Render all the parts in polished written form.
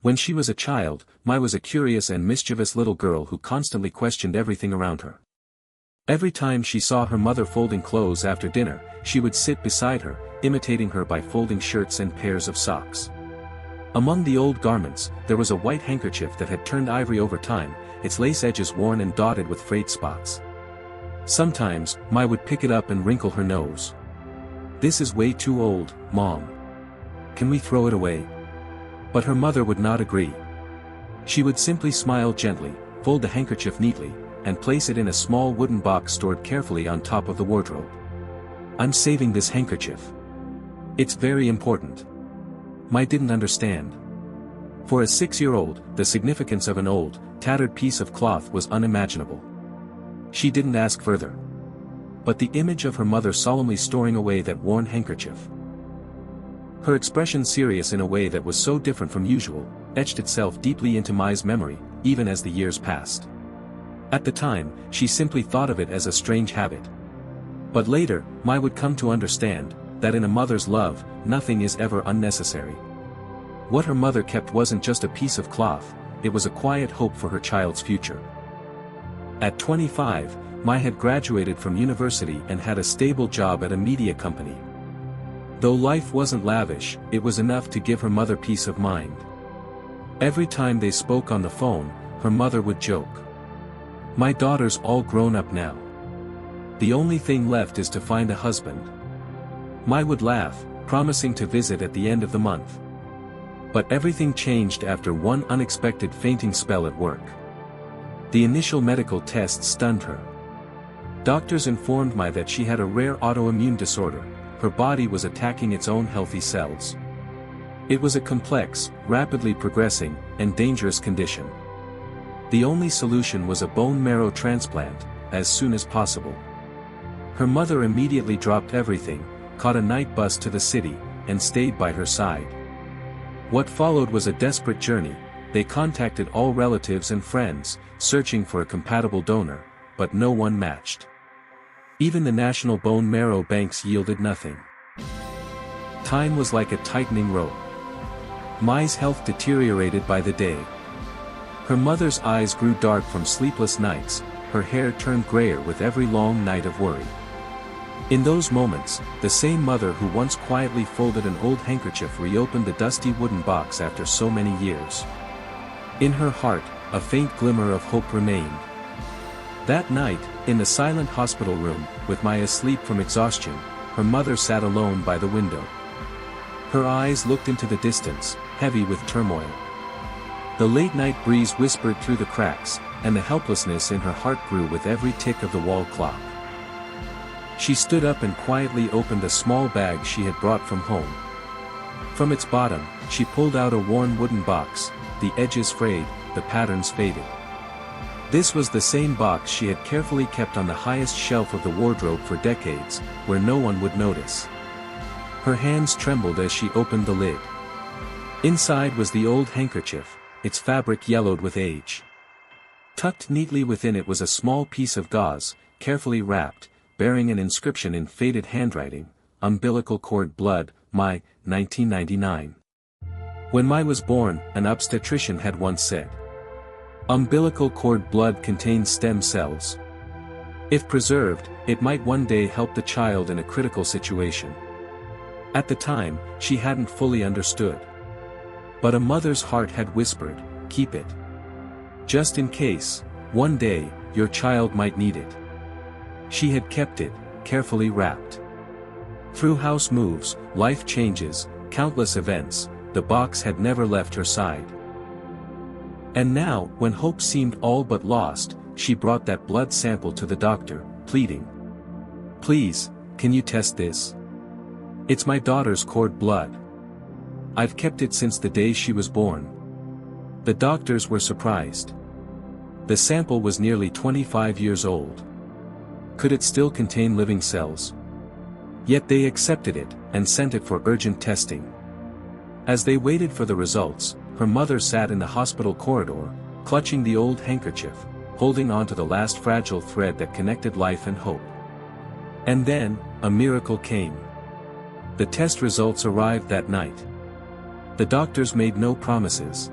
When she was a child, Mai was a curious and mischievous little girl who constantly questioned everything around her. Every time she saw her mother folding clothes after dinner, she would sit beside her, imitating her by folding shirts and pairs of socks. Among the old garments, there was a white handkerchief that had turned ivory over time, its lace edges worn and dotted with frayed spots. Sometimes, Mai would pick it up and wrinkle her nose. "This is way too old, Mom. Can we throw it away?" But her mother would not agree. She would simply smile gently, fold the handkerchief neatly, and place it in a small wooden box stored carefully on top of the wardrobe. "I'm saving this handkerchief. It's very important." Mai didn't understand. For a 6-year-old, the significance of an old, tattered piece of cloth was unimaginable. She didn't ask further. But the image of her mother solemnly storing away that worn handkerchief, her expression serious in a way that was so different from usual, etched itself deeply into Mai's memory, even as the years passed. At the time, she simply thought of it as a strange habit. But later, Mai would come to understand that in a mother's love, nothing is ever unnecessary. What her mother kept wasn't just a piece of cloth, it was a quiet hope for her child's future. At 25, Mai had graduated from university and had a stable job at a media company. Though life wasn't lavish, it was enough to give her mother peace of mind. Every time they spoke on the phone, her mother would joke, "My daughter's all grown up now. The only thing left is to find a husband." Mai would laugh, promising to visit at the end of the month. But everything changed after one unexpected fainting spell at work. The initial medical tests stunned her. Doctors informed Mai that she had a rare autoimmune disorder. Her body was attacking its own healthy cells. It was a complex, rapidly progressing, and dangerous condition. The only solution was a bone marrow transplant, as soon as possible. Her mother immediately dropped everything, caught a night bus to the city, and stayed by her side. What followed was a desperate journey. They contacted all relatives and friends, searching for a compatible donor, but no one matched. Even the national bone marrow banks yielded nothing. Time was like a tightening rope. Mai's health deteriorated by the day. Her mother's eyes grew dark from sleepless nights, her hair turned grayer with every long night of worry. In those moments, the same mother who once quietly folded an old handkerchief reopened the dusty wooden box after so many years. In her heart, a faint glimmer of hope remained. That night, in the silent hospital room, with Mai asleep from exhaustion, her mother sat alone by the window. Her eyes looked into the distance, heavy with turmoil. The late-night breeze whispered through the cracks, and the helplessness in her heart grew with every tick of the wall clock. She stood up and quietly opened a small bag she had brought from home. From its bottom, she pulled out a worn wooden box, the edges frayed, the patterns faded. This was the same box she had carefully kept on the highest shelf of the wardrobe for decades, where no one would notice. Her hands trembled as she opened the lid. Inside was the old handkerchief, its fabric yellowed with age. Tucked neatly within it was a small piece of gauze, carefully wrapped, bearing an inscription in faded handwriting, "Umbilical cord blood, Mai, 1999. When Mai was born, an obstetrician had once said, "Umbilical cord blood contains stem cells. If preserved, it might one day help the child in a critical situation." At the time, she hadn't fully understood. But a mother's heart had whispered, "Keep it. Just in case, one day, your child might need it." She had kept it, carefully wrapped. Through house moves, life changes, countless events, the box had never left her side. And now, when hope seemed all but lost, she brought that blood sample to the doctor, pleading, "Please, can you test this? It's my daughter's cord blood. I've kept it since the day she was born." The doctors were surprised. The sample was nearly 25 years old. Could it still contain living cells? Yet they accepted it, and sent it for urgent testing. As they waited for the results, her mother sat in the hospital corridor, clutching the old handkerchief, holding on to the last fragile thread that connected life and hope. And then, a miracle came. The test results arrived that night. The doctors made no promises.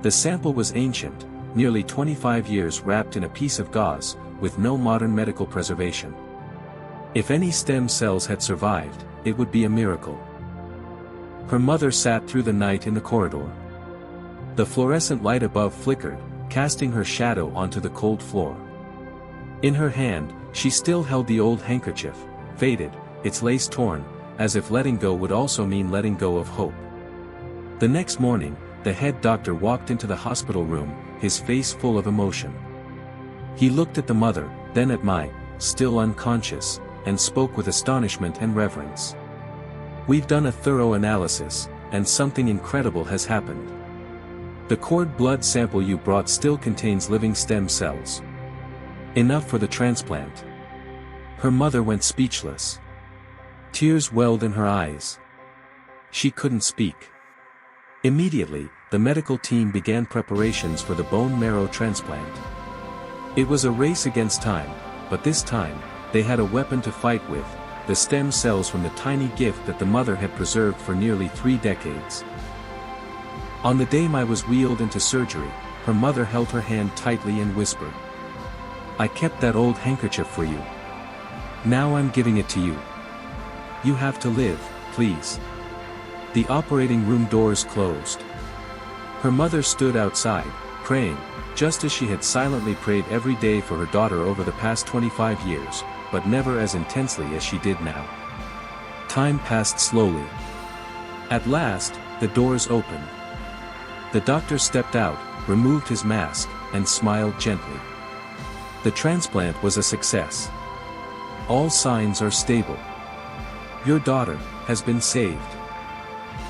The sample was ancient, nearly 25 years wrapped in a piece of gauze, with no modern medical preservation. If any stem cells had survived, it would be a miracle. Her mother sat through the night in the corridor. The fluorescent light above flickered, casting her shadow onto the cold floor. In her hand, she still held the old handkerchief, faded, its lace torn, as if letting go would also mean letting go of hope. The next morning, the head doctor walked into the hospital room, his face full of emotion. He looked at the mother, then at my, still unconscious, and spoke with astonishment and reverence. "We've done a thorough analysis, and something incredible has happened. The cord blood sample you brought still contains living stem cells. Enough for the transplant." Her mother went speechless. Tears welled in her eyes. She couldn't speak. Immediately, the medical team began preparations for the bone marrow transplant. It was a race against time, but this time, they had a weapon to fight with, the stem cells from the tiny gift that the mother had preserved for nearly 3 decades. On the day Mai was wheeled into surgery, her mother held her hand tightly and whispered, "I kept that old handkerchief for you. Now I'm giving it to you. You have to live, please." The operating room doors closed. Her mother stood outside, praying, just as she had silently prayed every day for her daughter over the past 25 years, but never as intensely as she did now. Time passed slowly. At last, the doors opened. The doctor stepped out, removed his mask, and smiled gently. The transplant was a success. All signs are stable. Your daughter has been saved.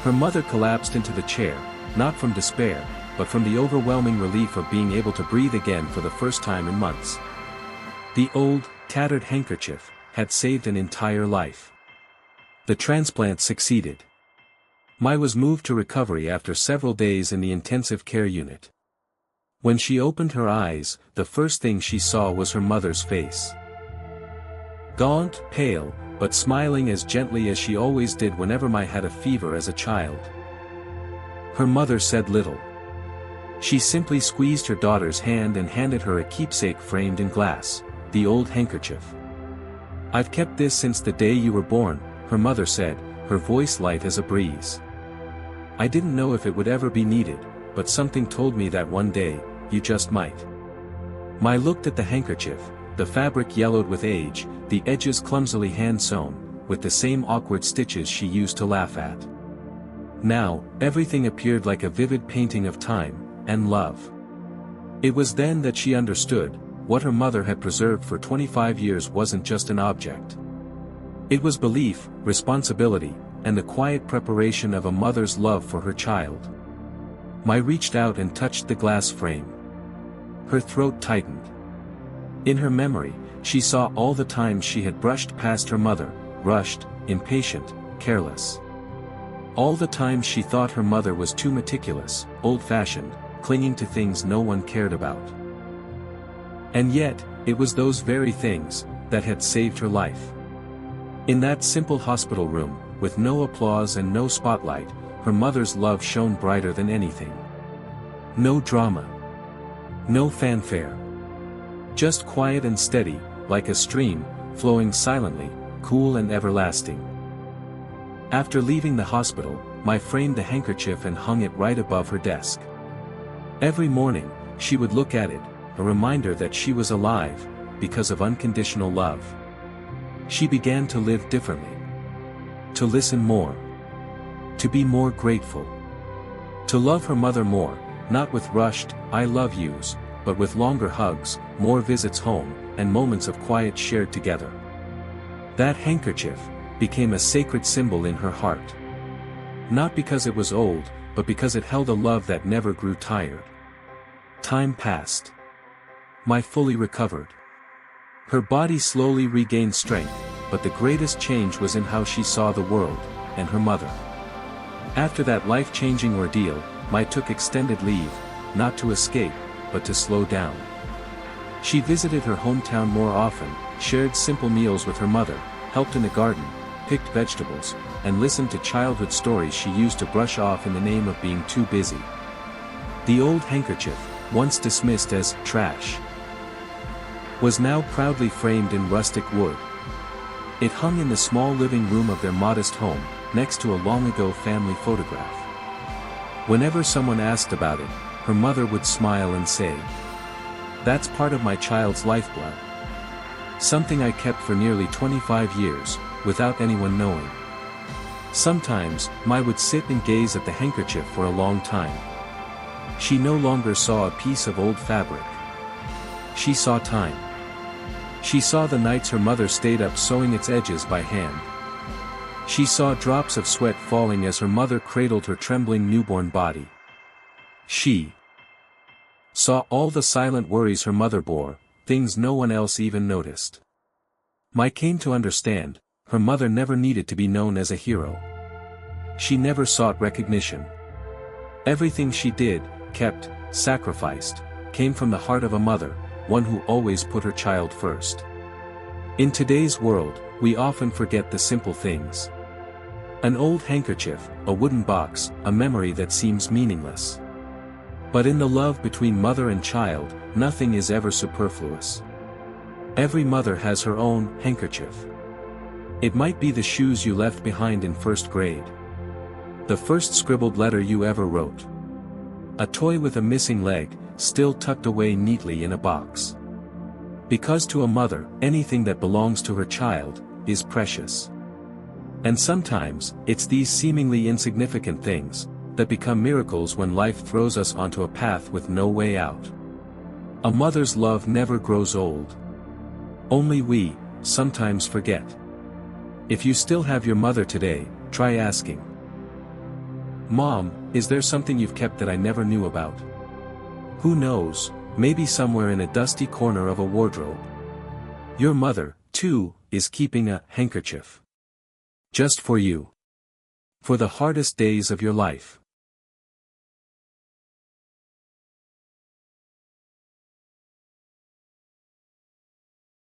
Her mother collapsed into the chair, not from despair, but from the overwhelming relief of being able to breathe again for the first time in months. The old, tattered handkerchief had saved an entire life. The transplant succeeded. Mai was moved to recovery after several days in the intensive care unit. When she opened her eyes, the first thing she saw was her mother's face. Gaunt, pale, but smiling as gently as she always did whenever Mai had a fever as a child. Her mother said little. She simply squeezed her daughter's hand and handed her a keepsake framed in glass, the old handkerchief. "I've kept this since the day you were born," her mother said, her voice light as a breeze. "I didn't know if it would ever be needed, but something told me that one day, you just might." Mai looked at the handkerchief, the fabric yellowed with age, the edges clumsily hand-sewn, with the same awkward stitches she used to laugh at. Now, everything appeared like a vivid painting of time, and love. It was then that she understood, what her mother had preserved for 25 years wasn't just an object. It was belief, responsibility, and the quiet preparation of a mother's love for her child. Mai reached out and touched the glass frame. Her throat tightened. In her memory, she saw all the times she had brushed past her mother, rushed, impatient, careless. All the times she thought her mother was too meticulous, old-fashioned, clinging to things no one cared about. And yet, it was those very things that had saved her life. In that simple hospital room, with no applause and no spotlight, her mother's love shone brighter than anything. No drama. No fanfare. Just quiet and steady, like a stream, flowing silently, cool and everlasting. After leaving the hospital, Mai framed the handkerchief and hung it right above her desk. Every morning, she would look at it, a reminder that she was alive, because of unconditional love. She began to live differently. To listen more. To be more grateful. To love her mother more, not with rushed, "I love yous," but with longer hugs, more visits home, and moments of quiet shared together. That handkerchief became a sacred symbol in her heart. Not because it was old, but because it held a love that never grew tired. Time passed. Mai fully recovered. Her body slowly regained strength, but the greatest change was in how she saw the world, and her mother. After that life-changing ordeal, Mai took extended leave, not to escape, but to slow down. She visited her hometown more often, shared simple meals with her mother, helped in the garden, picked vegetables, and listened to childhood stories she used to brush off in the name of being too busy. The old handkerchief, once dismissed as trash, was now proudly framed in rustic wood. It hung in the small living room of their modest home, next to a long-ago family photograph. Whenever someone asked about it, her mother would smile and say, "That's part of my child's lifeblood. Something I kept for nearly 25 years, without anyone knowing." Sometimes, Mai would sit and gaze at the handkerchief for a long time. She no longer saw a piece of old fabric. She saw time. She saw the nights her mother stayed up sewing its edges by hand. She saw drops of sweat falling as her mother cradled her trembling newborn body. She saw all the silent worries her mother bore, things no one else even noticed. Mai came to understand, her mother never needed to be known as a hero. She never sought recognition. Everything she did, kept, sacrificed, came from the heart of a mother, one who always put her child first. In today's world, we often forget the simple things. An old handkerchief, a wooden box, a memory that seems meaningless. But in the love between mother and child, nothing is ever superfluous. Every mother has her own handkerchief. It might be the shoes you left behind in first grade. The first scribbled letter you ever wrote. A toy with a missing leg, still tucked away neatly in a box. Because to a mother, anything that belongs to her child, is precious. And sometimes, it's these seemingly insignificant things, that become miracles when life throws us onto a path with no way out. A mother's love never grows old. Only we, sometimes forget. If you still have your mother today, try asking, "Mom, is there something you've kept that I never knew about?" Who knows, maybe somewhere in a dusty corner of a wardrobe. Your mother, too, is keeping a handkerchief. Just for you. For the hardest days of your life.